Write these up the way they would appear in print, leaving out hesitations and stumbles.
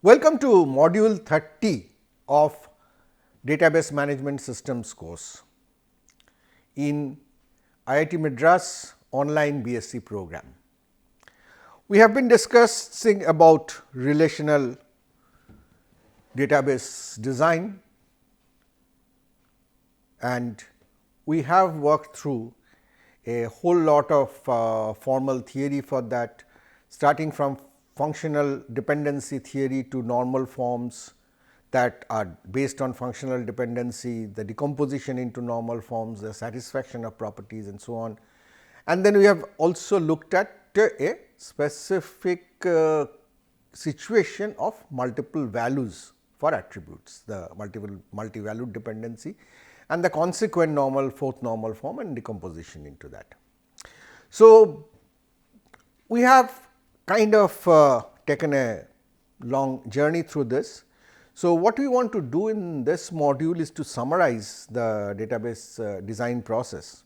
Welcome to module 30 of Database Management Systems course in IIT Madras online BSc program. We have been discussing about relational database design, and we have worked through a whole lot of formal theory for that, starting from functional dependency theory to normal forms that are based on functional dependency, the decomposition into normal forms, the satisfaction of properties and so on. And then we have also looked at a specific situation of multiple values for attributes, the multi-valued dependency and the consequent normal, fourth normal form and decomposition into that. So, we have kind of taken a long journey through this. So, what we want to do in this module is to summarize the database design process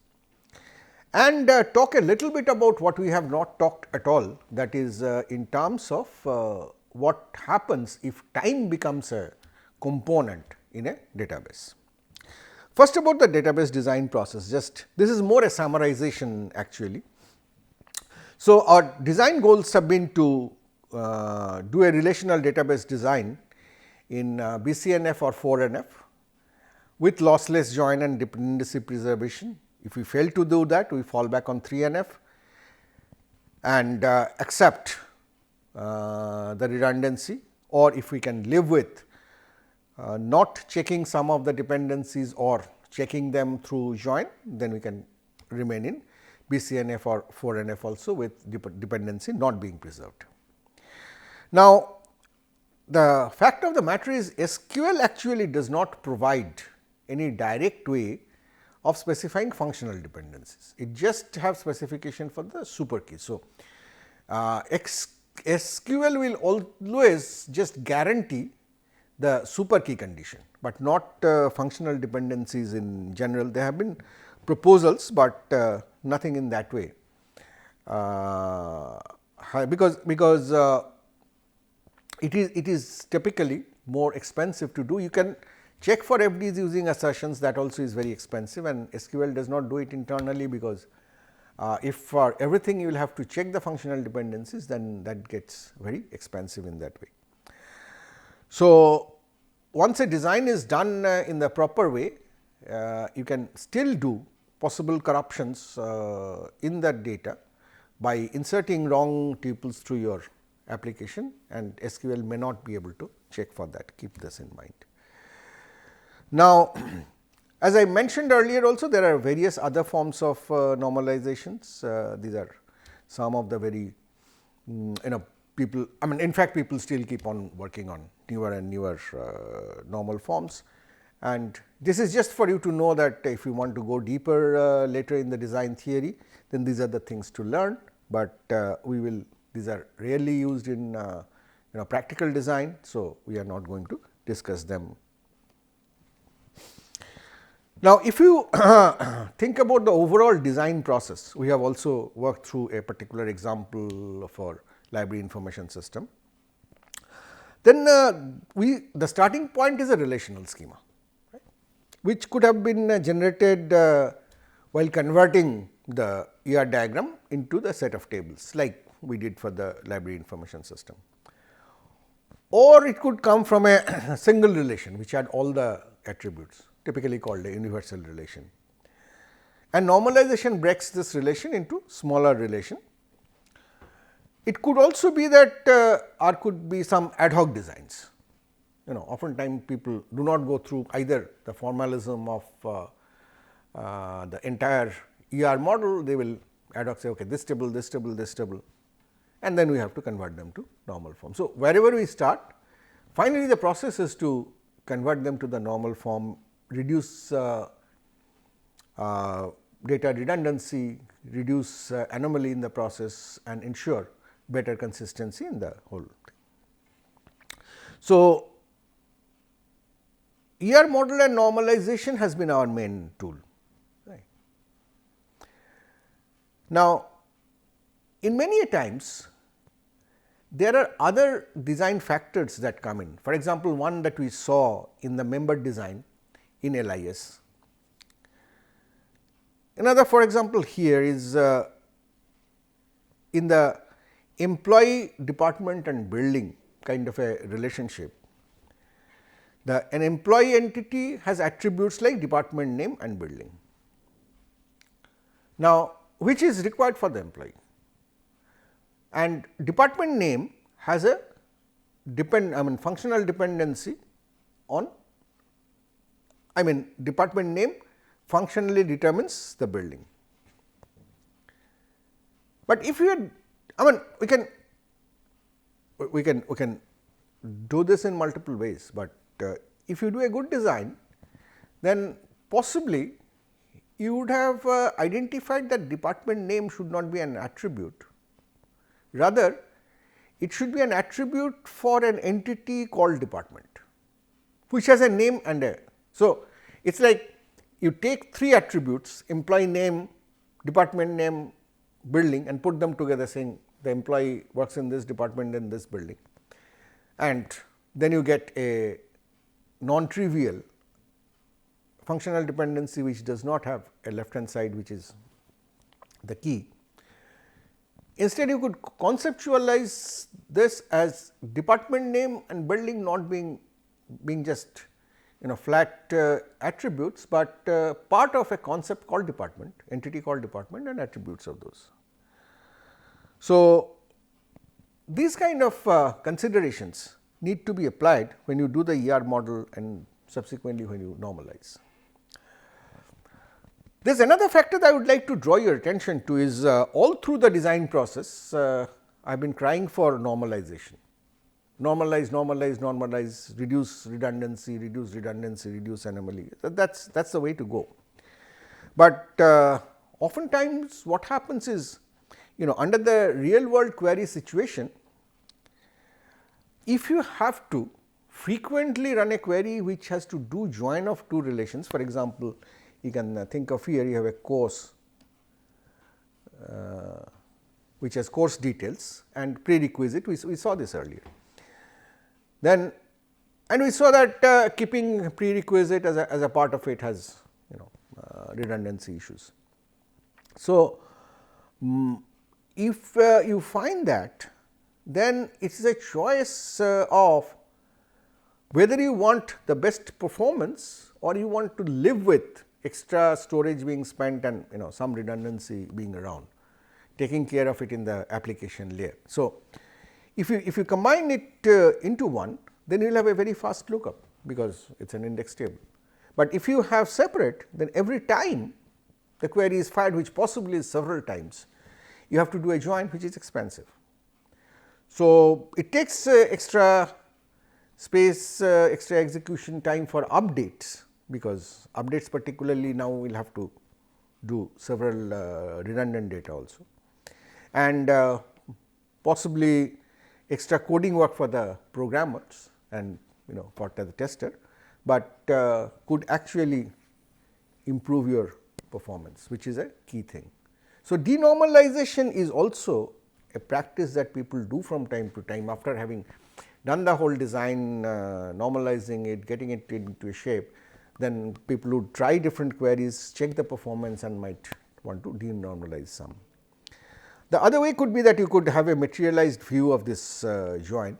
and talk a little bit about what we have not talked at all, that is in terms of what happens if time becomes a component in a database. First, about the database design process, just this is more a summarization actually. So, our design goals have been to do a relational database design in BCNF or 4NF with lossless join and dependency preservation. If we fail to do that, we fall back on 3NF and accept the redundancy, or if we can live with not checking some of the dependencies or checking them through join, then we can remain in BCNF or 4NF also with dependency not being preserved. Now, the fact of the matter is SQL actually does not provide any direct way of specifying functional dependencies. It just have specification for the super key. So, SQL will always just guarantee the super key condition, but not functional dependencies in general. There have been proposals, but nothing in that way, because it is typically more expensive to do. You can check for FDs using assertions, that also is very expensive, and SQL does not do it internally, because if for everything you will have to check the functional dependencies, then that gets very expensive in that way. So, once a design is done in the proper way, you can still do possible corruptions in that data by inserting wrong tuples through your application, and SQL may not be able to check for that. Keep this in mind. Now, as I mentioned earlier also, there are various other forms of normalizations. These are some of the very people, I mean, in fact, people still keep on working on newer and newer normal forms, and this is just for you to know that if you want to go deeper later in the design theory, then these are the things to learn, but these are rarely used in practical design. So, we are not going to discuss them. Now, if you think about the overall design process, we have also worked through a particular example for library information system. Then the starting point is a relational schema, right, which could have been generated while converting the ER diagram into the set of tables, like we did for the library information system, or it could come from a single relation which had all the attributes, typically called a universal relation, and normalization breaks this relation into smaller relation. It could also be that or could be some ad hoc designs. Oftentimes people do not go through either the formalism of the entire ER model. They will ad hoc say, okay, this table, this table, this table, and then we have to convert them to normal form. So, wherever we start, finally, the process is to convert them to the normal form, reduce data redundancy, reduce anomaly in the process, and ensure better consistency in the whole thing. So, ER model and normalization has been our main tool. Right. Now, in many times there are other design factors that come in. For example, one that we saw in the member design in LIS. Another, for example, here is in the employee, department and building kind of a relationship. An employee entity has attributes like department name and building. Now, which is required for the employee? And department name has a functional dependency on, department name functionally determines the building. But if you we can do this in multiple ways, but if you do a good design, then possibly you would have identified that department name should not be an attribute. Rather, it should be an attribute for an entity called department, which has a name and a. So, it is like you take 3 attributes, employee name, department name, building, and put them together saying the employee works in this department in this building, and then you get a non-trivial functional dependency which does not have a left hand side, which is the key. Instead, you could conceptualize this as department name and building not being just flat attributes, but part of a concept called department, entity called department and attributes of those. So, these kind of considerations need to be applied when you do the ER model and subsequently when you normalize. There is another factor that I would like to draw your attention to is all through the design process, I have been trying for normalization. Normalize, normalize, normalize, reduce redundancy, reduce anomaly. That is the way to go. But oftentimes what happens is, under the real world query situation, if you have to frequently run a query which has to do join of 2 relations, for example, you can think of here you have a course which has course details and prerequisite, we saw this earlier. Then and we saw that keeping prerequisite as a part of it has redundancy issues. So, if you find that, then it is a choice of whether you want the best performance or you want to live with extra storage being spent and some redundancy being around, taking care of it in the application layer. So, if you combine it into one, then you will have a very fast lookup because it is an index table. But if you have separate, then every time the query is fired, which possibly is several times, you have to do a join which is expensive. So, it takes extra space, extra execution time for updates, because updates particularly now will have to do several redundant data also, and possibly extra coding work for the programmers and for the tester, but could actually improve your performance, which is a key thing. So, denormalization is also a practice that people do from time to time after having done the whole design, normalizing it, getting it into a shape. Then people would try different queries, check the performance and might want to denormalize some. The other way could be that you could have a materialized view of this join.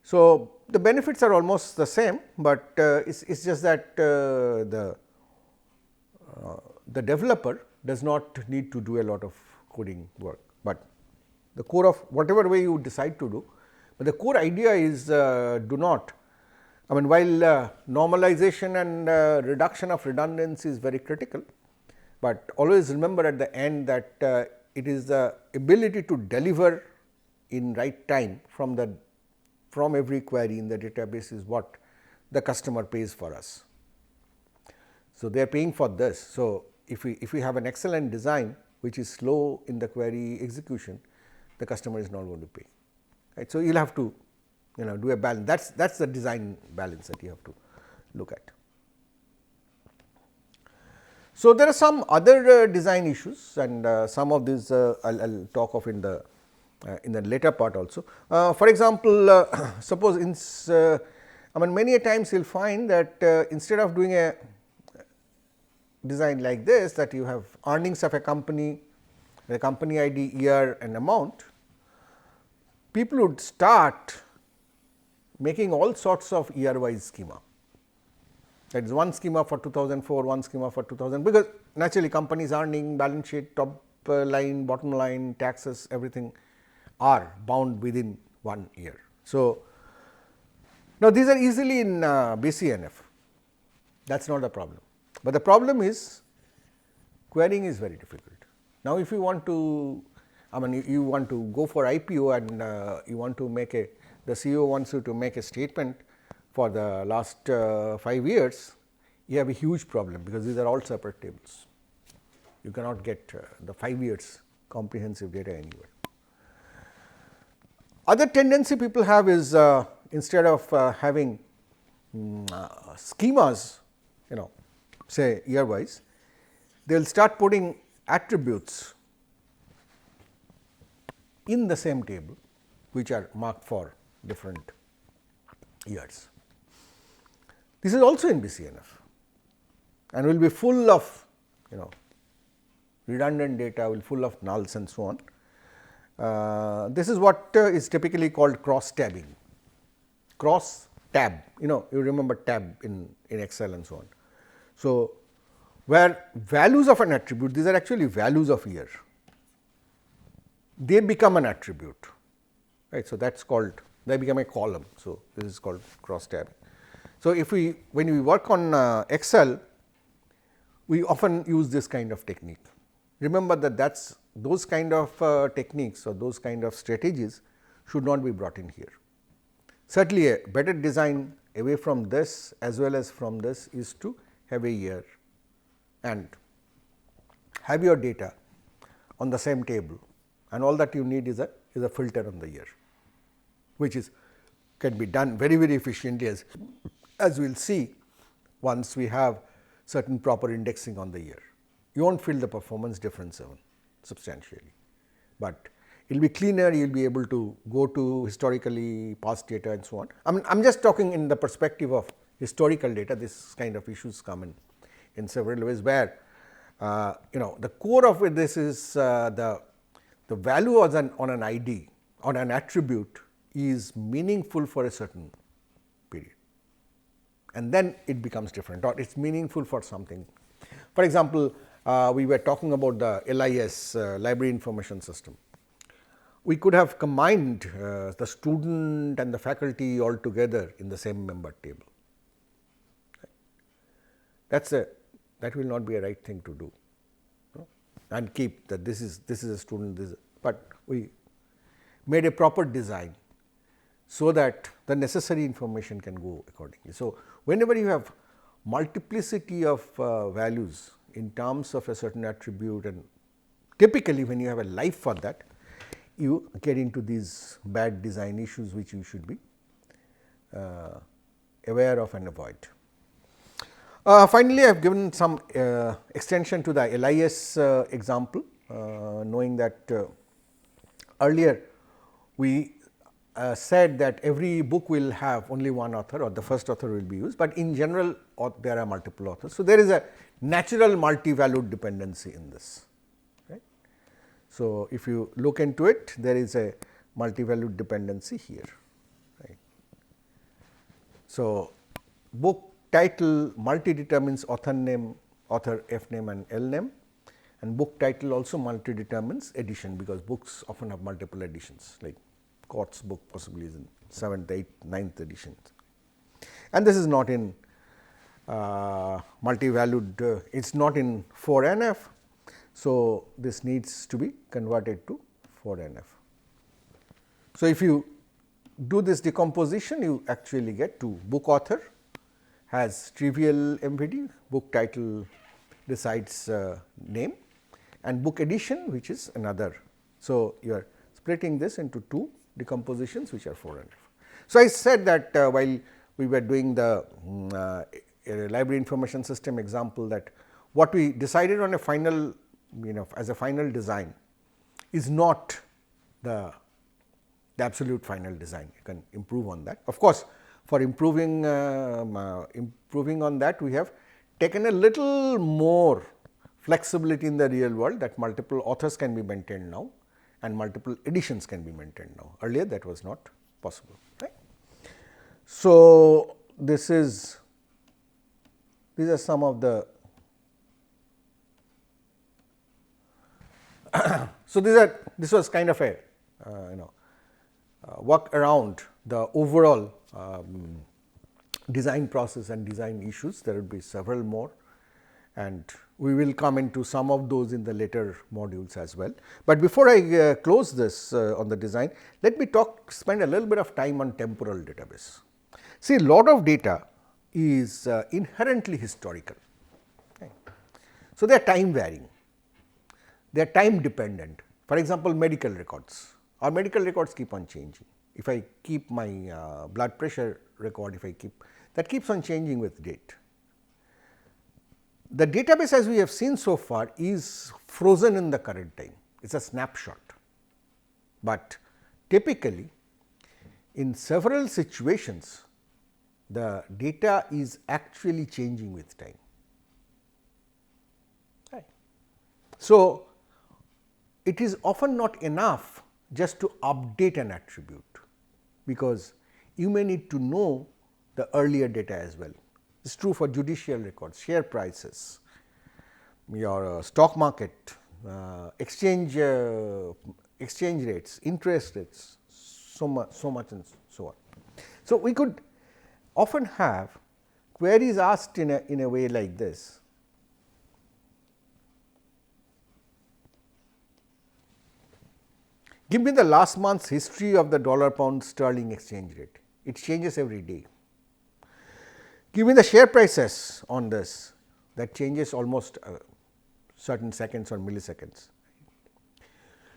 So, the benefits are almost the same, but it is just that the developer does not need to do a lot of coding work, but the core of whatever way you decide to do, but the core idea is do not, while normalization and reduction of redundancy is very critical, but always remember at the end that it is the ability to deliver in right time from every query in the database is what the customer pays for us. So, they are paying for this. So, if we have an excellent design which is slow in the query execution, the customer is not going to pay, right. So, you will have to do a balance, that is the design balance that you have to look at. So, there are some other design issues, and some of these I will talk of in the in the later part also. For example, suppose I mean many a times you will find that instead of doing a design like this, that you have earnings of a company, the company ID, year and amount, people would start making all sorts of year wise schema. That is one schema for 2004, one schema for 2000, because naturally companies earning, balance sheet, top line, bottom line, taxes, everything are bound within 1 year. So, now these are easily in BCNF, that is not the problem, but the problem is querying is very difficult. Now, if you want to, I mean you want to go for IPO and you want to make the CEO wants you to make a statement for the last 5 years, you have a huge problem, because these are all separate tables. You cannot get the 5 years comprehensive data anywhere. Other tendency people have is instead of having schemas, say year wise, they will start putting attributes in the same table, which are marked for different years. This is also in BCNF and will be full of redundant data, will full of nulls and so on. This is what is typically called cross tabbing, cross tab, you remember tab in Excel and so on. So, where values of an attribute, these are actually values of year, they become an attribute, right. So, that is called, they become a column. So, this is called cross tabbing. So, when we work on Excel, we often use this kind of technique. Remember that those kind of techniques or those kind of strategies should not be brought in here. Certainly, a better design away from this as well as from this is to have a year and have your data on the same table, and all that you need is a filter on the year, which can be done very efficiently, as we will see once we have certain proper indexing on the year. You will not feel the performance difference substantially, but it will be cleaner, you will be able to go to historically past data and so on. I am just talking in the perspective of historical data. This kind of issues come in several ways, where the core of this is the value on an ID, on an attribute is meaningful for a certain period, and then it becomes different, or it is meaningful for something. For example, we were talking about the LIS, Library Information System. We could have combined the student and the faculty all together in the same member table. That will not be a right thing to do, and keep that this is a student, but we made a proper design so that the necessary information can go accordingly. So, whenever you have multiplicity of values in terms of a certain attribute, and typically when you have a life for that, you get into these bad design issues which you should be aware of and avoid. Finally, I have given some extension to the LIS example, knowing that earlier we said that every book will have only one author, or the first author will be used, but in general there are multiple authors. So, there is a natural multi-valued dependency in this, right. So, if you look into it, there is a multi-valued dependency here, right. So, book title multi determines author name, author F name and L name, and book title also multi determines edition, because books often have multiple editions, like Court's book possibly is in 7th, 8th, 9th editions, and this is not in multi-valued, it is not in 4NF. So, this needs to be converted to 4NF. So, if you do this decomposition, you actually get to book author has trivial MVD, book title decides name, and book edition, which is another. So, you are splitting this into two decompositions which are 4NF. So, I said that while we were doing the library information system example, that what we decided on a final, as a final design is not the the absolute final design. You can improve on that. Of course, for improving on that, we have taken a little more flexibility in the real world, that multiple authors can be maintained now and multiple editions can be maintained now. Earlier that was not possible, right. So, these are some of the so this was kind of a work around the overall design process and design issues. There will be several more, and we will come into some of those in the later modules as well. But before I close this on the design, let me spend a little bit of time on temporal database. See, a lot of data is inherently historical. Okay. So, they are time varying, they are time dependent. For example, medical records. Our medical records keep on changing. If I keep my blood pressure record, that keeps on changing with date. The database, as we have seen so far, is frozen in the current time. It is a snapshot, but typically in several situations the data is actually changing with time. Right. So, it is often not enough just to update an attribute, because you may need to know the earlier data as well. It is true for judicial records, share prices, your stock market, exchange rates, interest rates, so much and so on. So, we could often have queries asked in a way like this. Give me the last month's history of the dollar pound sterling exchange rate. It changes every day. Give me the share prices on this, that changes almost certain seconds or milliseconds.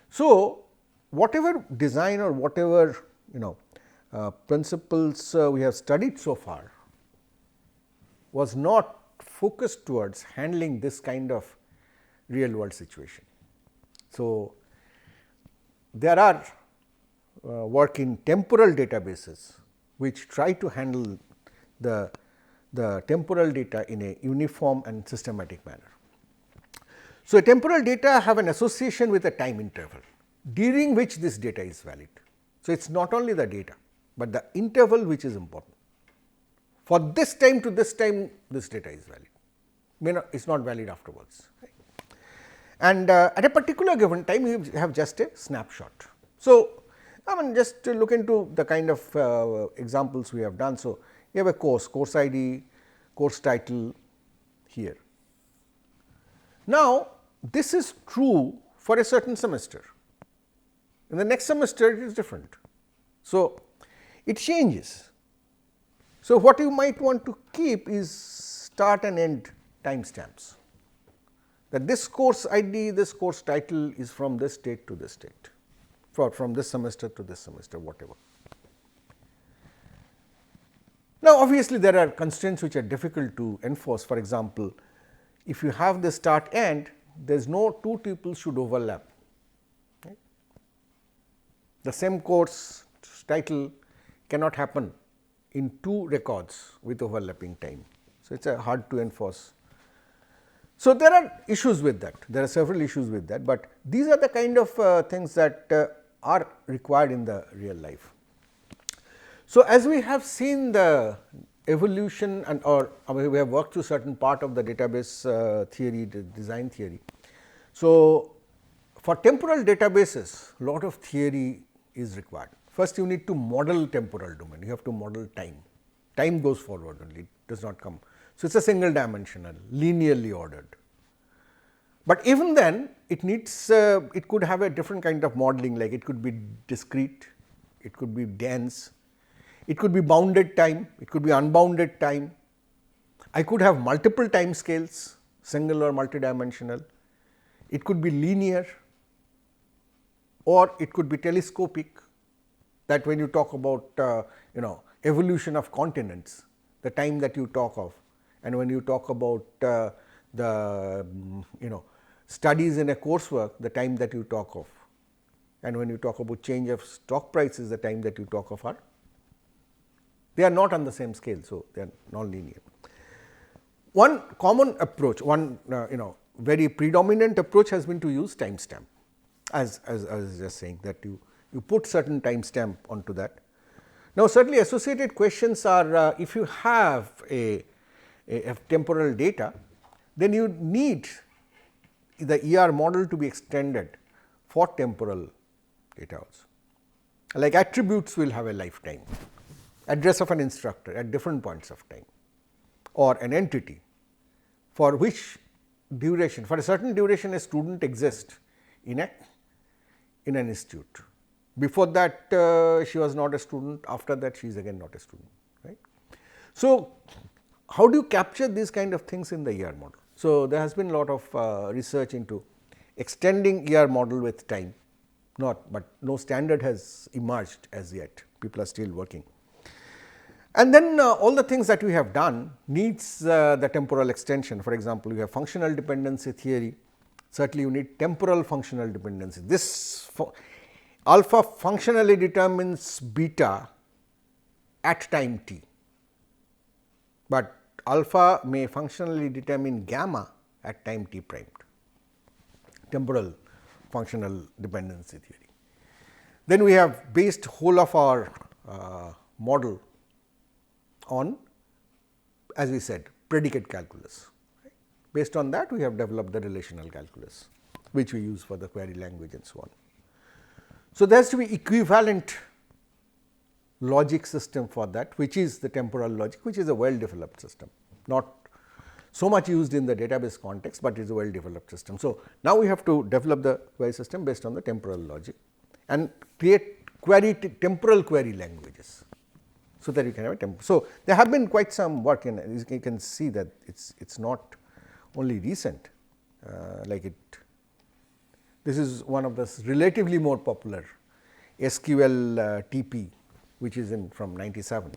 So, whatever design or whatever principles we have studied so far was not focused towards handling this kind of real world situation. So, there are work in temporal databases which try to handle the temporal data in a uniform and systematic manner. So, a temporal data have an association with a time interval during which this data is valid. So, it is not only the data, but the interval which is important. For this time to this time, this data is valid, it is not valid afterwards. Right? And at a particular given time, you have just a snapshot. So, just to look into the kind of examples we have done. So, you have a course ID, course title here. Now, this is true for a certain semester. In the next semester, it is different. So, it changes. So, what you might want to keep is start and end timestamps, that this course ID, this course title is from this date to this date, from this semester to this semester, whatever. Now, obviously, there are constraints which are difficult to enforce. For example, if you have the start end, there is no two tuples should overlap. Right? The same course title cannot happen in two records with overlapping time. So, it is hard to enforce. So, there are issues with that, there are several issues with that, but these are the kind of things that are required in the real life. So, as we have seen the evolution and we have worked through certain part of the database theory, the design theory. So, for temporal databases, lot of theory is required. First, you need to model temporal domain, you have to model time. Time goes forward only, it does not come. So, it is a single dimensional, linearly ordered. But even then, it needs, it could have a different kind of modeling, like it could be discrete, it could be dense, it could be bounded time, it could be unbounded time. I could have multiple time scales, single or multidimensional. It could be linear, or it could be telescopic, that when you talk about evolution of continents, the time that you talk of, and when you talk about the studies in a coursework, the time that you talk of. and when you talk about change of stock price is the time that you talk of they are not on the same scale. So, they are non-linear. One common approach, one very predominant approach has been to use timestamp, as I was just saying that you put certain timestamp onto that. Now, certainly associated questions are if you have a temporal data, then you need the ER model to be extended for temporal data also. Like attributes will have a lifetime, address of an instructor at different points of time, or an entity for which duration, for a certain duration a student exists in an institute. Before that she was not a student, after that she is again not a student, right. So, how do you capture these kind of things in the ER model? So, there has been a lot of research into extending ER model with time, but no standard has emerged as yet, people are still working. And then all the things that we have done needs the temporal extension. For example, you have functional dependency theory, certainly you need temporal functional dependency. This alpha functionally determines beta at time t, but alpha may functionally determine gamma at time t primed, temporal functional dependency theory. Then we have based whole of our model on, as we said, predicate calculus. Right. Based on that we have developed the relational calculus, which we use for the query language and so on. So, there has to be equivalent logic system for that, which is the temporal logic, which is a well developed system, not so much used in the database context, but it is a well developed system. So, now we have to develop the query system based on the temporal logic and create temporal query languages, so that you can have a temporal. So, there have been quite some work in, you can see that it is not only recent, this is one of the relatively more popular SQL TP, which is in from 97,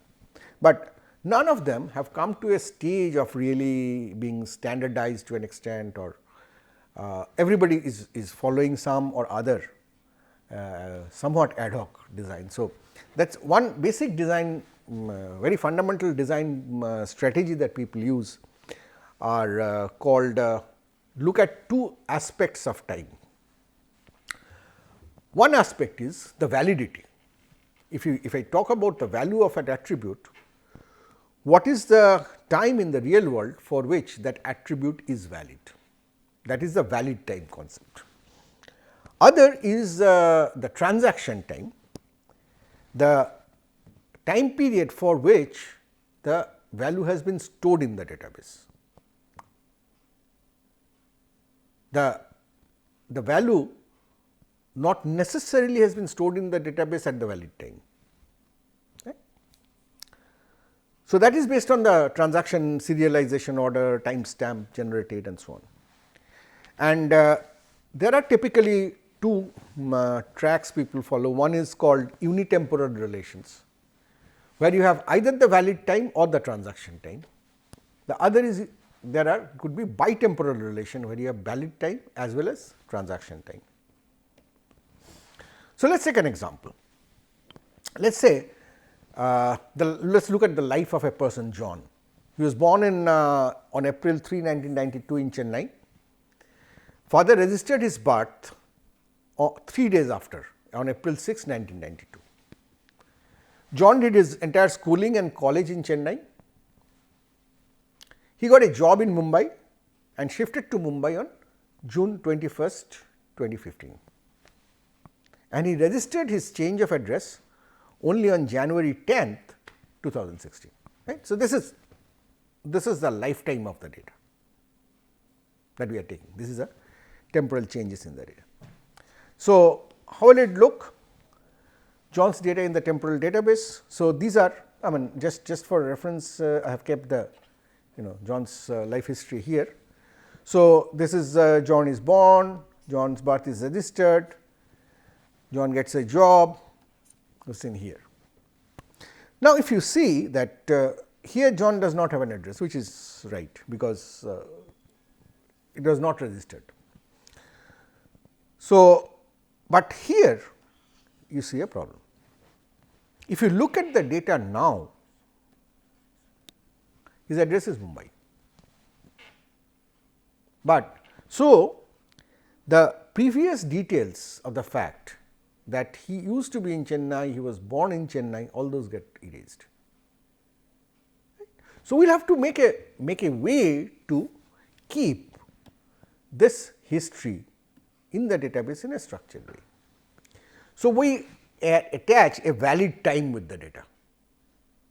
but none of them have come to a stage of really being standardized to an extent, or everybody is following some or other somewhat ad hoc design. So, that is one basic design, very fundamental design strategy that people use are called look at two aspects of time. One aspect is the validity. If I talk about the value of an attribute, what is the time in the real world for which that attribute is valid? That is the valid time concept. Other is the transaction time, the time period for which the value has been stored in the database. The value not necessarily has been stored in the database at the valid time. Okay. So, that is based on the transaction serialization order, timestamp generated and so on. And there are typically two tracks people follow. One is called unitemporal relations, where you have either the valid time or the transaction time. The other is could be bitemporal relation, where you have valid time as well as transaction time. So, let us take an example. Let us say let us look at the life of a person John. He was born on April 3, 1992 in Chennai. Father registered his birth 3 days after, on April 6, 1992. John did his entire schooling and college in Chennai. He got a job in Mumbai and shifted to Mumbai on June 21st, 2015. And he registered his change of address only on January 10th, 2016. Right. So, this is the lifetime of the data that we are taking. This is a temporal changes in the data. So, how will it look? John's data in the temporal database. So, these are, I mean, just for reference, I have kept the John's life history here. So, this is John is born, John's birth is registered, John gets a job, goes in here. Now, if you see that here John does not have an address, which is right, because it was not registered. So, But here you see a problem. If you look at the data now, his address is Mumbai. But so the previous details of the fact that he used to be in Chennai, he was born in Chennai, all those get erased. So, we will have to make a way to keep this history in the database in a structured way. So, we attach a valid time with the data,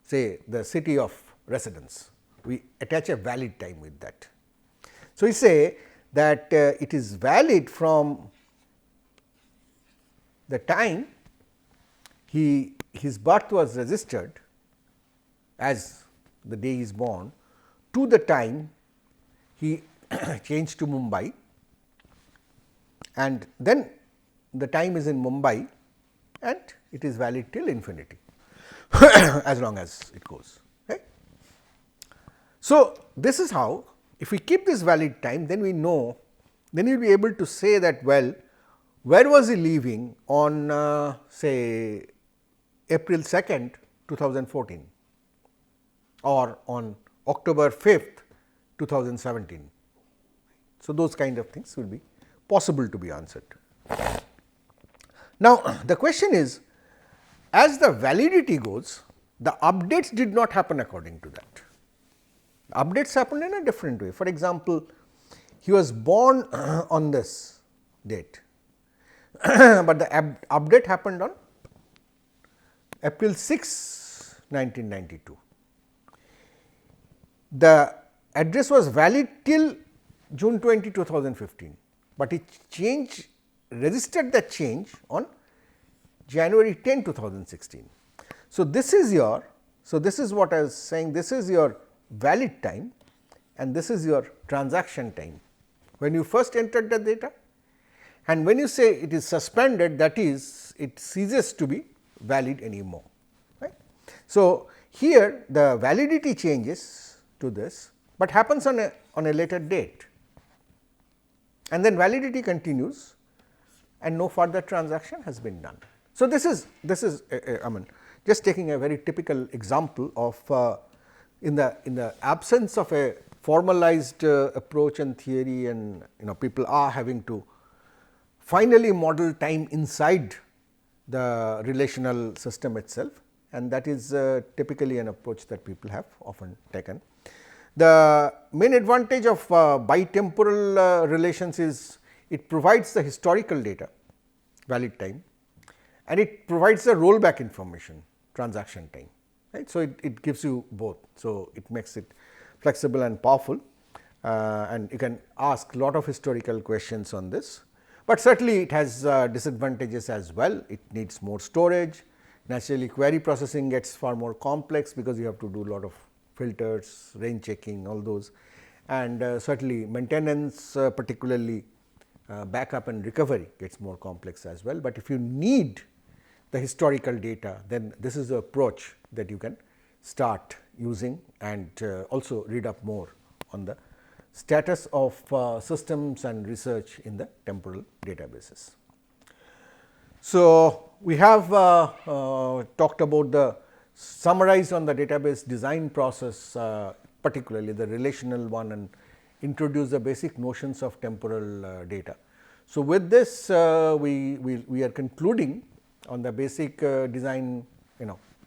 say the city of residence, we attach a valid time with that. So, we say that it is valid from the time his birth was registered as the day he is born to the time he changed to Mumbai, and then the time is in Mumbai and it is valid till infinity as long as it goes. Right? So, this is how, if we keep this valid time, then we know, then you will be able to say that, well, where was he living on say April 2nd, 2014 or on October 5th, 2017. So, those kind of things will be possible to be answered. Now, the question is, as the validity goes, the updates did not happen according to that. Updates happened in a different way. For example, he was born on this date, but the update happened on April 6, 1992. The address was valid till June 20, 2015, but it registered that change on January 10, 2016. So, this is your, this is what I was saying, this is your valid time and this is your transaction time when you first entered the data, and when you say it is suspended, that is, it ceases to be valid anymore. Right? So, here the validity changes to this, but happens on a later date, and then validity continues and no further transaction has been done. So, this is I mean just taking a very typical example of in the absence of a formalized approach and theory, and people are having to finally model time inside the relational system itself, and that is typically an approach that people have often taken. The main advantage of bitemporal relations is it provides the historical data, valid time, and it provides the rollback information, transaction time. Right? So, it gives you both. So, it makes it flexible and powerful, and you can ask lot of historical questions on this, but certainly it has disadvantages as well. It needs more storage. Naturally, query processing gets far more complex because you have to do a lot of filters, range checking, all those, and certainly maintenance, particularly backup and recovery gets more complex as well. But if you need the historical data, then this is the approach that you can start using, and also read up more on the status of systems and research in the temporal databases. So, we have talked about the summarize on the database design process, particularly the relational one, and introduce the basic notions of temporal data. So, with this we are concluding on the basic design,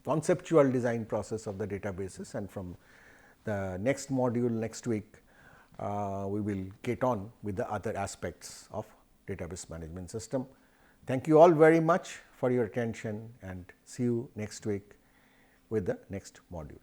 conceptual design process of the databases, and from the next module next week we will get on with the other aspects of database management system. Thank you all very much for your attention, and see you next week with the next module.